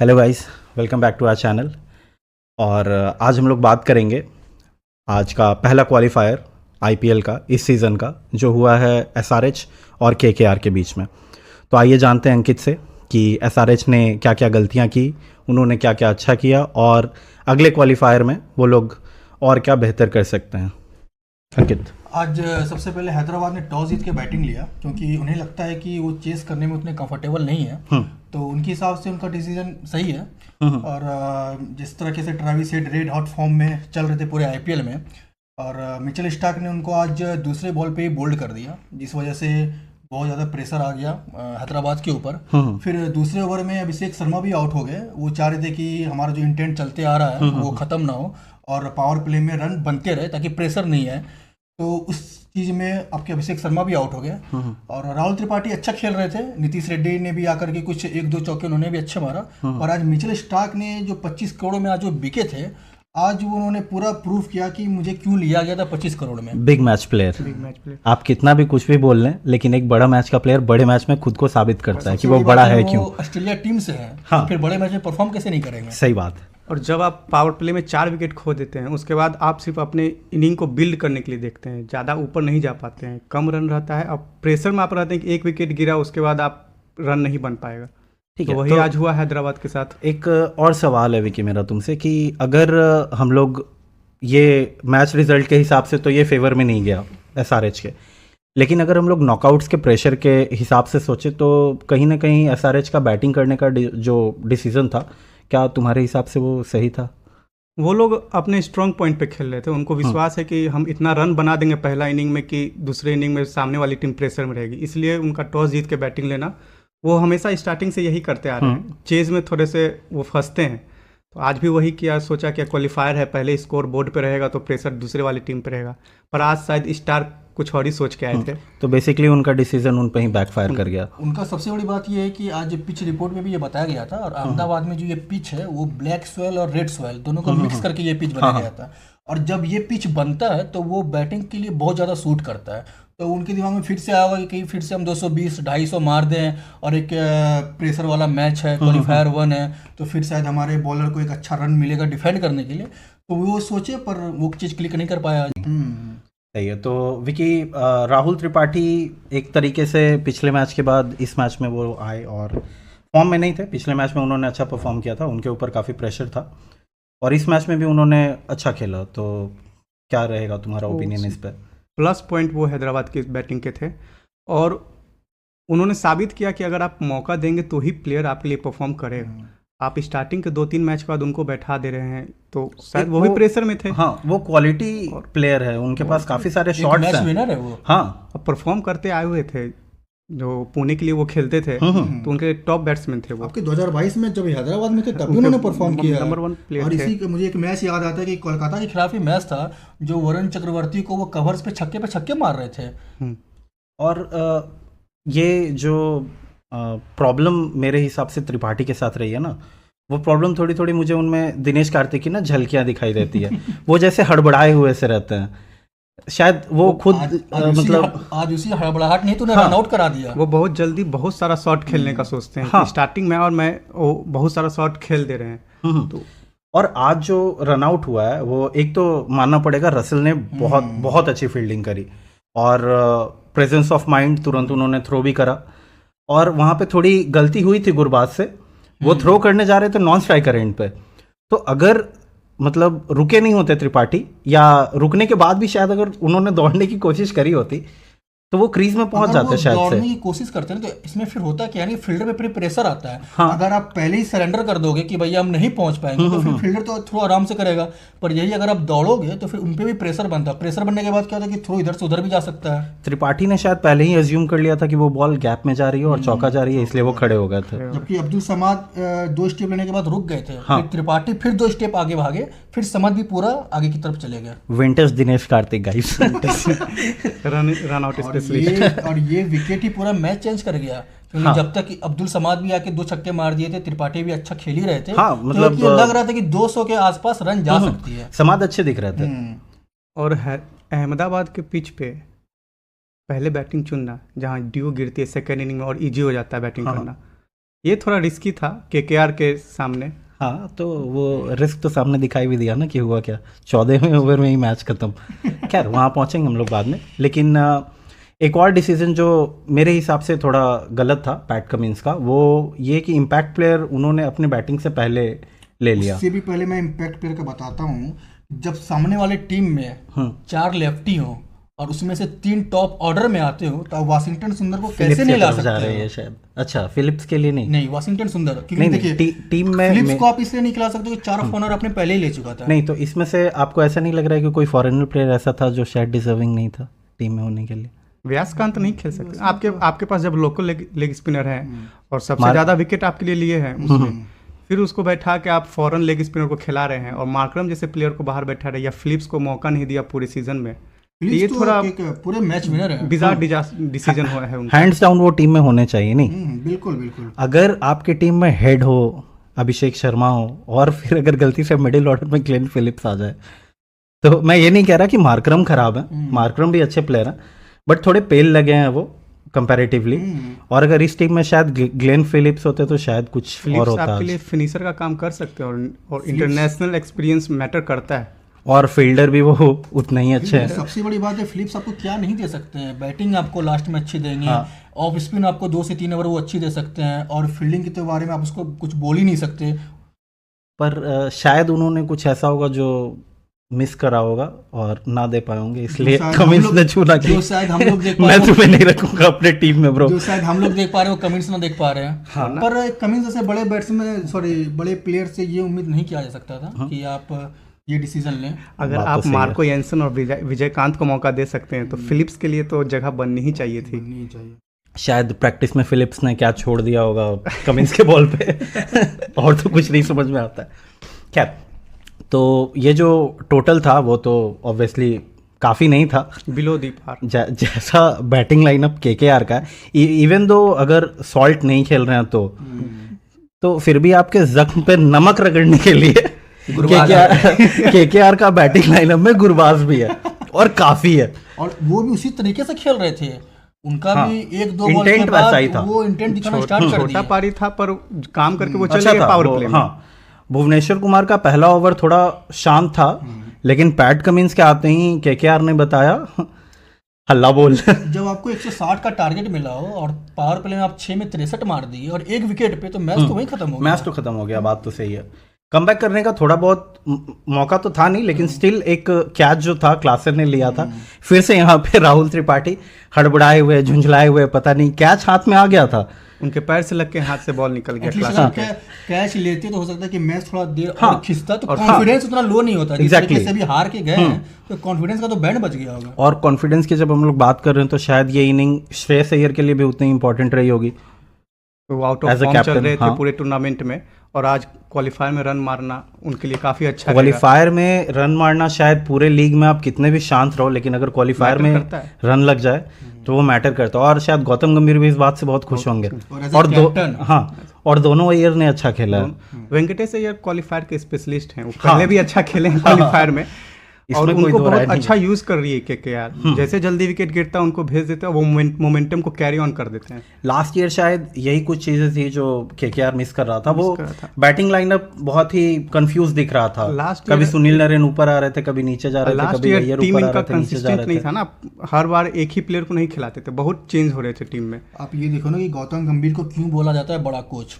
Hello guys, welcome back to our channel. और आज हम लोग बात करेंगे आज का पहला क्वालिफायर आईपीएल का इस सीज़न का, जो हुआ है एसआरएच और केकेआर के बीच में। तो आइए जानते हैं अंकित से कि एसआरएच ने क्या क्या गलतियां की, उन्होंने क्या क्या अच्छा किया और अगले क्वालिफायर में वो लोग और क्या बेहतर कर सकते हैं। अंकित, आज सबसे पहले हैदराबाद ने टॉस जीत के बैटिंग लिया, क्योंकि उन्हें लगता है कि वो चेस करने में उतने कंफर्टेबल नहीं है। तो उनके हिसाब से उनका डिसीजन सही है। और जिस तरीके से Travis head red hot form में चल रहे थे पूरे आईपीएल में, और मिचेल स्टार्क ने उनको आज दूसरे बॉल पे ही बोल्ड कर दिया, जिस वजह से बहुत ज़्यादा प्रेशर आ गया हैदराबाद के ऊपर। फिर दूसरे ओवर में अभिषेक शर्मा भी आउट हो गए। वो चाह रहे थे कि हमारा जो इंटेंट चलते आ रहा है वो ख़त्म ना हो और पावर प्ले में रन बनते रहे ताकि प्रेशर नहीं है। तो उस चीज़ में आपके अभिषेक शर्मा भी आउट हो गए। और राहुल त्रिपाठी अच्छा खेल रहे थे। नीतीश रेड्डी ने भी आकर के कुछ एक दो चौके उन्होंने भी अच्छे मारा। और आज मिचेल स्टार्क ने जो 25 करोड़ में आज जो बिके थे, आज वो उन्होंने पूरा प्रूफ किया कि मुझे क्यों लिया गया था 25 करोड़ में। Big match player. आप कितना भी कुछ भी बोल लें, लेकिन एक बड़ा मैच का प्लेयर बड़े मैच में खुद को साबित करता है कि वो बड़ा है क्यों। ऑस्ट्रेलिया टीम से है, हाँ। फिर बड़े मैच में परफॉर्म कैसे नहीं करेंगे। सही बात है। और जब आप पावर प्ले में 4 विकेट खो देते हैं, उसके बाद आप सिर्फ अपने इनिंग को बिल्ड करने के लिए देखते हैं, ज़्यादा ऊपर नहीं जा पाते हैं, कम रन रहता है। अब प्रेशर में आप रहते हैं कि एक विकेट गिरा, उसके बाद आप रन नहीं बन पाएगा। ठीक है, तो वही आज हुआ हैदराबाद के साथ। एक और सवाल है विकी मेरा तुमसे कि अगर हम लोग ये मैच रिजल्ट के हिसाब से तो ये फेवर में नहीं गया एसआरएच के, लेकिन अगर हम लोग नॉकआउट्स के प्रेशर के हिसाब से सोचे तो कहीं ना कहीं एसआरएच का बैटिंग करने का जो डिसीजन था, क्या तुम्हारे हिसाब से वो सही था? वो लोग अपने स्ट्रॉन्ग पॉइंट पे खेल रहे थे। उनको विश्वास है कि हम इतना रन बना देंगे पहला इनिंग में कि दूसरे इनिंग में सामने वाली टीम प्रेशर में रहेगी, इसलिए उनका टॉस जीत के बैटिंग लेना। वो हमेशा स्टार्टिंग से यही करते आ रहे हैं। चेज में थोड़े से वो फंसते हैं, तो आज भी वही किया। सोचा कि क्वालिफायर है, पहले स्कोर बोर्ड पे रहेगा तो प्रेशर दूसरे वाली टीम पे रहेगा, पर आज शायद स्टार कुछ और ही सोच के आए थे। तो बेसिकली उनका डिसीजन उन पे ही बैकफायर कर गया। उनका सबसे बड़ी बात यह है कि आज पिच रिपोर्ट में भी ये बताया गया था, और अहमदाबाद में जो ये पिच है वो ब्लैक सॉइल और रेड सॉइल दोनों को मिक्स करके ये पिच बनाया गया था। और जब ये पिच बनता है तो वो बैटिंग के लिए बहुत ज़्यादा सूट करता है। तो उनके दिमाग में फिर से आया होगा कि कहीं फिर से हम 220 250 मार दें, और एक प्रेशर वाला मैच है, क्वालिफायर 1 है, तो फिर शायद हमारे बॉलर को एक अच्छा रन मिलेगा डिफेंड करने के लिए। तो वो सोचे, पर वो चीज़ क्लिक नहीं कर पाया। सही है। तो विकी, राहुल त्रिपाठी एक तरीके से पिछले मैच के बाद इस मैच में वो आए और फॉर्म में नहीं थे। पिछले मैच में उन्होंने अच्छा परफॉर्म किया था, उनके ऊपर काफ़ी प्रेशर था, और इस मैच में भी उन्होंने अच्छा खेला। तो क्या रहेगा तुम्हारा ओपिनियन इस पर? प्लस पॉइंट वो हैदराबाद की बैटिंग के थे, और उन्होंने साबित किया कि अगर आप मौका देंगे तो ही प्लेयर आपके लिए परफॉर्म करेगा। आप स्टार्टिंग के 2-3 मैच के बाद उनको बैठा दे रहे हैं, तो शायद वो भी प्रेशर में थे। हाँ, वो क्वालिटी प्लेयर है, उनके पास काफ़ी सारे शॉट्स हैं। विनर है वो। हाँ, अब परफॉर्म करते आए हुए थे, जो पुणे के लिए वो खेलते थे, तो उनके टॉप बैट्समैन थे वो। आपके 2022 में जब हैदराबाद में थे तब भी उन्होंने परफॉर्म किया, नंबर 1 प्लेयर। और इसी मुझे एक मैच याद आता है कि कोलकाता के खिलाफ ही मैच था, जो वरुण चक्रवर्ती को वो कवर्स पे छक्के मार रहे थे। और ये जो प्रॉब्लम मेरे हिसाब से त्रिपाठी के साथ रही है ना, वो प्रॉब्लम थोड़ी थोड़ी मुझे उनमें दिनेश कार्तिक की ना झलकियां दिखाई देती है। वो जैसे हड़बड़ाए हुए से रहते हैं, शायद वो खुद मतलब आज उसी हड़बड़ाहट नहीं, तूने रन आउट करा दिया। वो बहुत जल्दी बहुत सारा शॉट खेलने का सोचते हैं। हाँ। स्टार्टिंग में और मैं वो बहुत सारा शॉट खेल दे रहे हैं। तो और आज जो रन आउट हुआ है, वो एक तो मानना पड़ेगा रसेल ने बहुत अच्छी फील्डिंग करी, और प्रेजेंस ऑफ माइंड तुरंत उन्होंने थ्रो भी करा। और वहाँ पे थोड़ी गलती हुई थी गुरबाज से, वो थ्रो करने जा रहे थे नॉन स्ट्राइकर एंड पे। तो अगर मतलब रुके नहीं होते त्रिपाठी, या रुकने के बाद भी शायद अगर उन्होंने दौड़ने की कोशिश करी होती, तो वो क्रीज में पहुंच जाते शायद से। दौड़ने की कोशिश करते हैं तो इसमें फिर होता क्या है, फील्डर पे फिर प्रेशर आता है। हाँ। अगर आप पहले ही सरेंडर कर दोगे कि भैया हम नहीं पहुंच पाएंगे, तो फिर फील्डर तो थ्रो आराम से करेगा। पर यही अगर आप दौड़ोगे तो फिर उन पे भी प्रेशर बनता है। प्रेशर बनने के बाद क्या होता है कि थ्रो इधर से उधर भी जा सकता है। त्रिपाठी ने शायद पहले ही अज्यूम कर लिया था कि वो बॉल गैप में जा रही है और चौका जा रही है, इसलिए वो खड़े हो गए थे। जबकि अब्दुल समाद 2 स्टेप लेने के बाद रुक गए थे। फिर त्रिपाठी फिर 2 स्टेप आगे भागे, फिर समाद भी पूरा आगे की तरफ चले गए। Vintage Dinesh Karthik guys. Run out specialist. और ये विकेट ही पूरा मैच चेंज कर गया, क्योंकि हाँ। जब तक अब्दुल समाद भी आके 2 छक्के मार दिए थे, त्रिपाठी भी अच्छा खेल ही रहे थे। हाँ, मतलब तो लग रहा था कि 200 के आसपास रन जा सकती है। समाद अच्छे दिख रहे थे। और अहमदाबाद के पिच पे पहले बैटिंग चुनना, जहाँ ड्यू गिरती है सेकेंड इनिंग में और इजी हो जाता है बैटिंग करना, ये थोड़ा रिस्की था केकेआर के सामने। हाँ, तो वो रिस्क तो सामने दिखाई भी दिया ना कि हुआ क्या, 14वें ओवर में ही मैच खत्म। खैर वहाँ पहुँचेंगे हम लोग बाद में। लेकिन एक और डिसीजन जो मेरे हिसाब से थोड़ा गलत था पैट कमिंस का, वो ये कि इम्पैक्ट प्लेयर उन्होंने अपने बैटिंग से पहले ले लिया। उससे भी पहले मैं इम्पैक्ट प्लेयर का बताता हूँ। जब सामने वाले टीम में 4 लेफ्टी हो और उसमें से 3 टॉप ऑर्डर में आते हो, तो वाशिंगटन सुंदर को कैसे नहीं ला सकते हैं शायद। अच्छा, फिलिप्स के लिए नहीं वाशिंगटन सुंदर, क्योंकि देखिए टीम में फिलिप्स को आप इसलिए नहीं खिला सकते कि 4 ऑफ ऑनर अपने पहले ही ले चुका था। नहीं, तो इसमें से आपको ऐसा नहीं लग रहा है कि कोई फॉरेनर प्लेयर ऐसा था जो शायद डिजर्विंग नहीं था टीम में होने के लिए? व्यासकांत नहीं खेल सकते। आपके पास जब लोकल लेग स्पिनर है और सबसे ज्यादा विकेट आपके लिए लिए हैं उसमें, फिर उसको बैठा के आप फॉरेन लेग स्पिनर को खिला रहे हैं और मार्करम जैसे प्लेयर को बाहर बैठा रहे, या फिलिप्स को मौका नहीं दिया पूरे सीजन में। ये तो थोड़ा पूरे मैच विनर है, बिजार डिसीजन हुआ है उनका। हैंड्स डाउन वो टीम में होने चाहिए। नहीं, बिल्कुल बिल्कुल। अगर आपकी टीम में हेड हो, अभिषेक शर्मा हो, और फिर अगर गलती से मिडिल ऑर्डर में ग्लेन फिलिप्स आ जाए, तो मैं ये नहीं कह रहा कि मार्करम खराब है, मार्करम भी अच्छे प्लेयर हैं, बट थोड़े पेल लगे हैं वो कंपैरेटिवली। और अगर इस टीम में शायद ग्लेन फिलिप्स होते तो शायद कुछ और होता। आपके लिए फिनिशर का काम कर सकते हैं और इंटरनेशनल एक्सपीरियंस मैटर करता है, और फील्डर भी वो उतना ही अच्छे हैं। सबसे बड़ी बात है, फिलिप्स आपको क्या नहीं दे सकते हैं? बैटिंग आपको लास्ट में अच्छी देंगे, ऑफ स्पिन आपको 2 से 3 ओवर वो अच्छी दे सकते हैं, और फील्डिंग के तो बारे में आप उसको कुछ बोल ही नहीं सकते। पर शायद उन्होंने कुछ ऐसा होगा जो मिस करा होगा और ना दे पाए होंगे, इसलिए कमिंस ने चुना कि शायद हम लोग देख पा मैं तुम्हें नहीं रखूंगा अपने टीम में ब्रो। जो शायद हम लोग देख पा रहे हैं वो कमिंस ना देख पा रहे हैं। पर कमिंस जैसे बड़े बैट्समैन बड़े प्लेयर से ये उम्मीद नहीं किया जा सकता था कि आप ये डिसीजन लें। अगर आप मार्को येंसन और विजयकांत को मौका दे सकते हैं तो फिलिप्स के लिए तो जगह बननी ही चाहिए थी। शायद प्रैक्टिस में फिलिप्स ने क्या छोड़ दिया होगा कमिंस के बॉल पे और तो कुछ नहीं समझ में आता है। खैर, तो ये जो टोटल था वो तो ऑब्वियसली काफ़ी नहीं था, बिलो दी पार। जैसा बैटिंग लाइनअप केकेआर का, इवन दो अगर सॉल्ट नहीं खेल रहे हैं तो फिर भी आपके जख्म पे नमक रगड़ने के लिए केकेआर का बैटिंग लाइनअप में गुरबाज भी है और काफी है, और वो भी उसी तरीके से खेल रहे थे। उनका भी 1-2 बॉल के बाद वो इंटेंट दिखाना स्टार्ट कर दिया। छोटा पारी था पर काम करके वो चले गए पावर प्ले में। हाँ, भुवनेश्वर कुमार का पहला ओवर थोड़ा शांत था, लेकिन पैट कमिंस के आते ही केकेआर ने बताया हल्ला बोल। जब आपको 160 का टारगेट मिला हो और पावर प्ले में आप 6 में 63 मार दिए और 1 विकेट पे, तो मैच तो वहीं खत्म हो गया। मैच तो खत्म हो गया, बात तो सही है। कमबैक करने का थोड़ा बहुत मौका तो था नहीं, लेकिन स्टिल एक कैच जो था क्लासेर ने लिया था। फिर से यहाँ पे राहुल त्रिपाठी हड़बड़ाए हुए, झुंझलाए हुए, पता नहीं कैच हाथ में आ गया था, उनके पैर से लग के हाथ से बॉल निकल गया। कैच लेते तो हो सकता है कि मैच थोड़ा देर और खिंचता, तो कॉन्फिडेंस उतना लो नहीं होता। एग्जैक्टली, अभी हार के गए हैं तो कॉन्फिडेंस का तो बैंड बज गया होगा। और कॉन्फिडेंस की जब हम लोग बात कर रहे हैं तो शायद ये इनिंग श्रेयस अय्यर के लिए भी उतनी इंपॉर्टेंट रही होगी। वो आउट ऑफ फॉर्म चल रहे थे पूरे टूर्नामेंट में, और आज क्वालिफायर में रन मारना उनके लिए काफी अच्छा। क्वालिफायर में रन मारना, शायद पूरे लीग में आप कितने भी शांत रहो, लेकिन अगर क्वालिफायर में रन लग जाए तो वो मैटर करता है। और शायद गौतम गंभीर भी इस बात से बहुत खुश होंगे। और दोनों अय्यर ने अच्छा खेला है। वेंकटेश अय्यर क्वालिफायर के स्पेशलिस्ट हैं, वो पहले भी अच्छा खेले हैं क्वालिफायर में, और उनको बहुत अच्छा यूज कर रही है केकेआर। जैसे जल्दी विकेट गिरता है उनको भेज देते हैं, वो मोमेंटम को कैरी ऑन कर देते हैं। लास्ट ईयर शायद यही कुछ चीजें थी जो केकेआर मिस कर रहा था। वो बैटिंग लाइनअप बहुत ही कंफ्यूज दिख रहा था। कभी सुनील नरेन ऊपर आ रहे थे, कभी नीचे जा रहे थे, कभी अय्यर ऊपर आ रहे थे, नीचे जा रहे थे। नहीं था ना, हर बार एक ही प्लेयर को नहीं खिलाते थे, बहुत चेंज हो रहे थे टीम में। आप ये देखो ना कि गौतम गंभीर को क्यों बोला जाता है बड़ा कोच,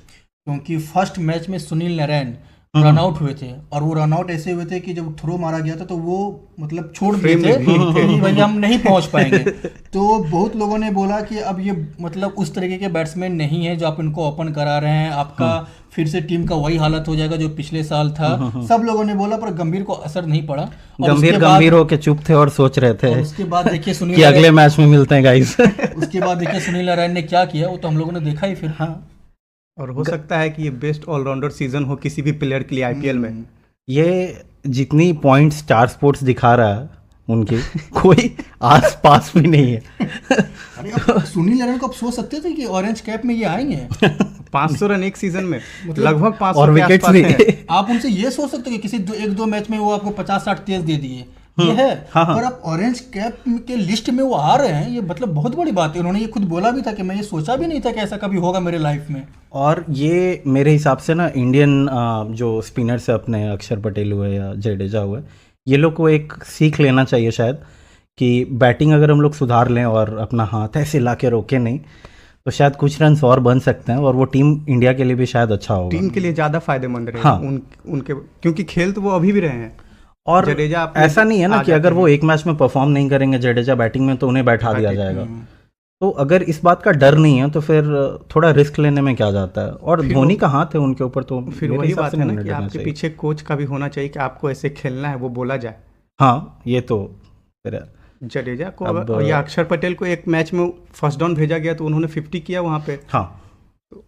क्योंकि फर्स्ट मैच में सुनील नरेन रन आउट हुए थे, और वो रन आउट ऐसे हुए थे कि जब थ्रो मारा गया था तो वो मतलब छोड़ दिए थे कि भाई हम नहीं पहुंच पाएंगे। तो बहुत लोगों ने बोला कि अब ये मतलब उस तरीके के बैट्समैन नहीं है जो आप इनको ओपन करा रहे हैं, आपका फिर से टीम का वही हालत हो जाएगा जो पिछले साल था। सब लोगों ने बोला, पर गंभीर को असर नहीं पड़ा। गंभीर होके चुप थे और सोच रहे थे। उसके बाद देखिए सुनील कि अगले मैच में मिलते हैं गाइस। उसके बाद देखिए सुनील नारायण ने क्या किया, वो तो हम लोगों ने देखा ही फिर। हाँ, और हो सकता है कि ये बेस्ट ऑलराउंडर सीजन हो किसी भी प्लेयर के लिए आईपीएल में। ये जितनी पॉइंट स्टार स्पोर्ट्स दिखा रहा है उनके कोई आस पास भी नहीं है। अरे सुनील नारायण को आप सोच सकते थे कि ऑरेंज कैप में ये आएंगे 500 रन एक सीजन में, लगभग 500 और विकेट्स भी। आप उनसे ये सोच सकते हो कि किसी 1-2 मैच में वो आपको 50-60 तेज दे दिए, ये है। हाँ, हाँ। और आप ऑरेंज कैप के लिस्ट में वो आ रहे हैं, ये मतलब बहुत बड़ी बात है। उन्होंने ये खुद बोला भी था कि मैं ये सोचा भी नहीं था कि ऐसा कभी होगा मेरे लाइफ में। और ये मेरे हिसाब से ना इंडियन जो स्पिनर्स है अपने, अक्षर पटेल हुए या जडेजा हुए, ये लोग को एक सीख लेना चाहिए शायद कि बैटिंग अगर हम लोग सुधार लें और अपना हाथ ऐसे ला के रोके नहीं, तो शायद कुछ रन और बन सकते हैं और वो टीम इंडिया के लिए भी शायद अच्छा होगा, टीम के लिए ज़्यादा फायदेमंद रहेगा। हाँ। उनके क्योंकि खेल तो वो अभी भी रहे हैं। और जडेजा ऐसा नहीं है ना कि अगर वो एक मैच में परफॉर्म नहीं करेंगे जडेजा बैटिंग में तो उन्हें बैठा दिया जाएगा। तो अगर इस बात का डर नहीं है तो फिर थोड़ा रिस्क लेने में क्या जाता है। और धोनी का हाथ है उनके ऊपर, तो फिर वही बात है ना कि आपके पीछे कोच का भी होना चाहिए कि आपको ऐसे खेलना है, वो बोला जाए। हाँ, ये तो फिर जडेजा को या अक्षर पटेल को एक मैच में फर्स्ट डाउन भेजा गया तो उन्होंने 50 किया वहाँ पे। हाँ, तो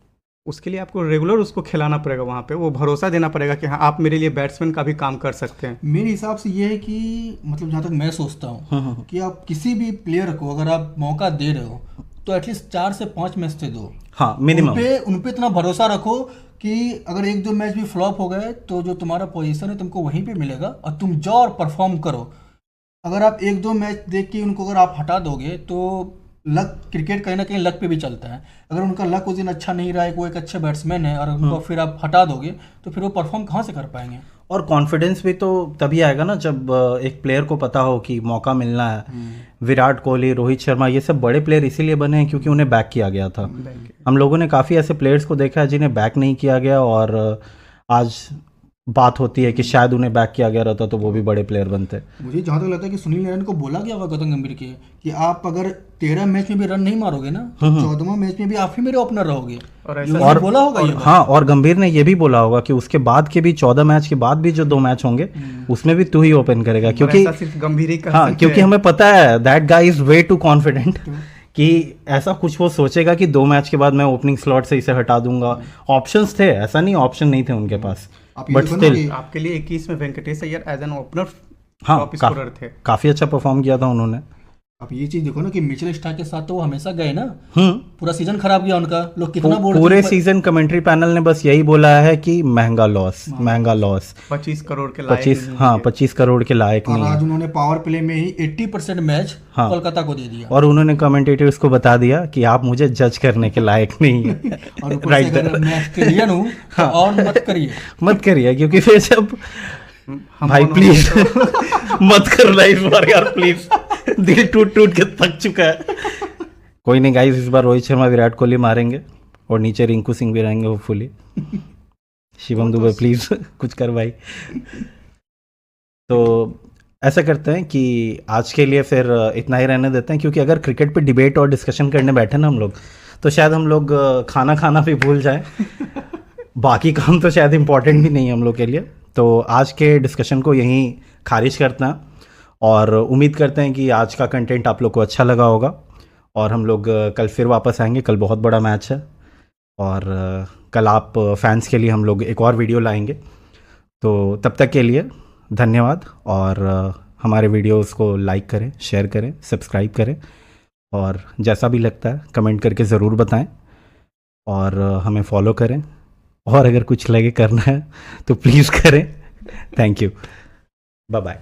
उसके लिए आपको रेगुलर उसको खिलाना पड़ेगा वहाँ पे, वो भरोसा देना पड़ेगा कि हाँ आप मेरे लिए बैट्समैन का भी काम कर सकते हैं। मेरे हिसाब से ये है कि मतलब जहाँ तक मैं सोचता हूँ कि आप किसी भी प्लेयर को अगर आप मौका दे रहे हो तो एटलीस्ट 4 से 5 मैच से दो। हाँ, मिनिमम उन पे इतना भरोसा रखो कि अगर 1-2 मैच भी फ्लॉप हो गए तो जो तुम्हारा पोजीशन है तुमको वहीं पे मिलेगा और तुम जाओ और परफॉर्म करो। अगर आप 1-2 मैच देख के उनको अगर आप हटा दोगे तो लक, क्रिकेट कहीं ना कहीं लक पे भी चलता है। अगर उनका लक उस दिन अच्छा नहीं रहा है, वो एक अच्छे बैट्समैन है और उनको फिर आप हटा दोगे तो फिर वो परफॉर्म कहाँ से कर पाएंगे। और कॉन्फिडेंस भी तो तभी आएगा ना जब एक प्लेयर को पता हो कि मौका मिलना है। विराट कोहली, रोहित शर्मा, ये सब बड़े प्लेयर इसीलिए बने हैं क्योंकि उन्हें बैक किया गया था। हम लोगों ने काफ़ी ऐसे प्लेयर्स को देखा है जिन्हें बैक नहीं किया गया और आज बात होती है कि शायद उन्हें बैक किया गया रहता तो वो भी बड़े प्लेयर बनते। मुझे जहाँ तक लगता है कि सुनील नारायण को बोला गया होगा गौतम गंभीर के कि आप अगर 13 मैच में भी रन नहीं मारोगे ना, 14वां मैच में भी आप ही मेरे ओपनर रहोगे। और बोला होगा ये। हाँ, और गंभीर ने ये भी बोला होगा कि उसके बाद के भी 14 मैच के बाद भी जो 2 मैच होंगे उसमें भी तू ही ओपन करेगा, क्योंकि सिर्फ गंभीर ही हाँ, क्योंकि हमें पता है that guy is way too confident कि ऐसा कुछ वो सोचेगा कि 2 मैच के बाद मैं ओपनिंग स्लॉट से इसे हटा दूंगा। ऑप्शंस थे, ऐसा नहीं ऑप्शन नहीं थे उनके पास, बट स्टिल आपके लिए 21 में Venkatesh Iyer as an opener हाँ, टॉप स्कोरर थे। काफी अच्छा परफॉर्म किया था उन्होंने। आप ये चीज देखो ना कि मिचेल स्टार्क के साथ तो वो हमेशा गए ना, पूरा सीजन खराब गया उनका। लोग कितना बोल पूरे सीजन कमेंट्री पैनल ने बस यही बोला है कि महंगा लॉस 25 करोड़ के लायक 25 करोड़ के लायक नहीं। आज उन्होंने पावर प्ले में ही 80% मैच कोलकाता को दे दिया और उन्होंने कमेंटेटर्स को बता दिया कि आप मुझे जज करने के लायक नहीं है। और राइट, मैं ऑस्ट्रेलियन हूं तो और मत करिए क्योंकि फिर जब भाई प्लीज मत करना इस बार यार, प्लीज दिल टूट के थक चुका है। कोई नहीं गाइस, इस बार रोहित शर्मा विराट कोहली मारेंगे और नीचे रिंकू सिंह भी रहेंगे होपफुली। शिवम दुबे प्लीज कुछ कर भाई। तो ऐसा करते हैं कि आज के लिए फिर इतना ही रहने देते हैं, क्योंकि अगर क्रिकेट पे डिबेट और डिस्कशन करने बैठे ना हम लोग तो शायद हम लोग खाना खाना भी भूल जाए। बाकी काम तो शायद इम्पोर्टेंट भी नहीं है हम लोग के लिए। तो आज के डिस्कशन को यहीं खारिज करते हैं और उम्मीद करते हैं कि आज का कंटेंट आप लोग को अच्छा लगा होगा। और हम लोग कल फिर वापस आएंगे। कल बहुत बड़ा मैच है और कल आप फैंस के लिए हम लोग एक और वीडियो लाएंगे। तो तब तक के लिए धन्यवाद और हमारे वीडियोस को लाइक करें, शेयर करें, सब्सक्राइब करें और जैसा भी लगता है कमेंट करके ज़रूर बताएं और हमें फॉलो करें। और अगर कुछ लगे करना है तो प्लीज़ करें। Thank you, bye bye.